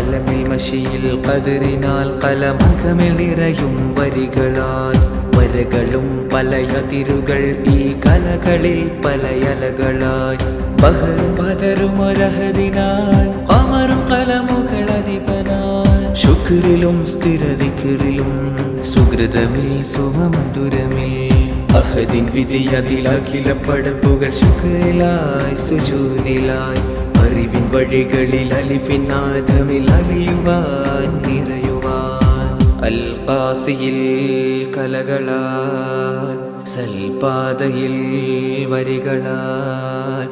കലമിൽ മഷിയിൽ കതിറിനാൽ കലമകമിൽ നിറയും വരികളാൽ വരകളും പലയതിരുകൾ ഈ കലകളിൽ പലയലകളായി ബഹറും പതരും ഒരഹദിനായി അമറും കലമുകളധിപനായി ശുക്രിലും സ്ഥിരതിക്രിലും സുഹൃതമിൽ സുമധുരമിൽ അഹദിൻ വിധിയതിൽ അഖില പടപ്പുകൾ ശുക്രിലായി സുജൂദിലായി അറിവിൻ വഴികളിൽ അലിഫിൻ നാദമിൽ അലിയുവാൻ നിറയുവാൻ അൽ ഖാസിയിൽ കലകളാൽ സൽപാതയിൽ വരികളാൽ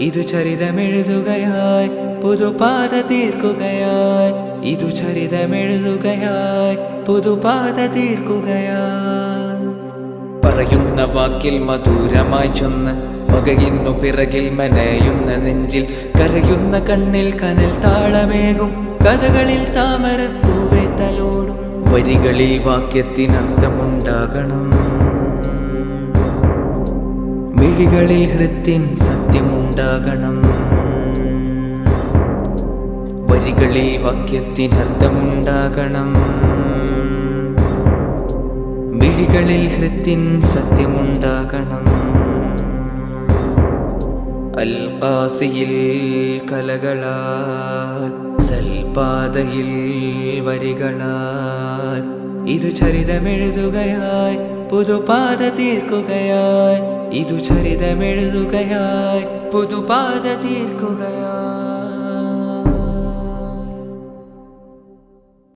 ഇതു ചരിതമെഴുതുകയായി പുതുപാത തീർക്കുകയായി ഇതു ചരിതമെഴുതുകയായി പുതുപാത തീർക്കുകയായി പറയുന്ന വാക്കിൽ മധുരമായി ചൊന്ന് വകയുന്നു പിറകിൽ മനയുന്ന നെഞ്ചിൽ കരയുന്ന കണ്ണിൽ കനൽ താളമേകും കഥകളിൽ താമരപ്പൂവേ തലോടും വരികളിൽ വാക്യത്തിനർത്ഥമുണ്ടാകണം മിഴികളിൽ ഹൃത്തിൻ സത്യമുണ്ടാകണം വരികളിൽ വാക്യത്തിനർത്ഥമുണ്ടാകണം മിഴികളിൽ ഹൃത്തിൻ സത്യമുണ്ടാകണം അൽ ഖാസിയിൽ കലകളാൽ സൽപാതയിൽ വരികളാൽ ഇതു ചരിതമെഴുതുകയായി പുതുപാത തീർക്കുകയായി ഇതു ചരിതമെഴുതുകയായി പുതുപാത തീർക്കുകയായി.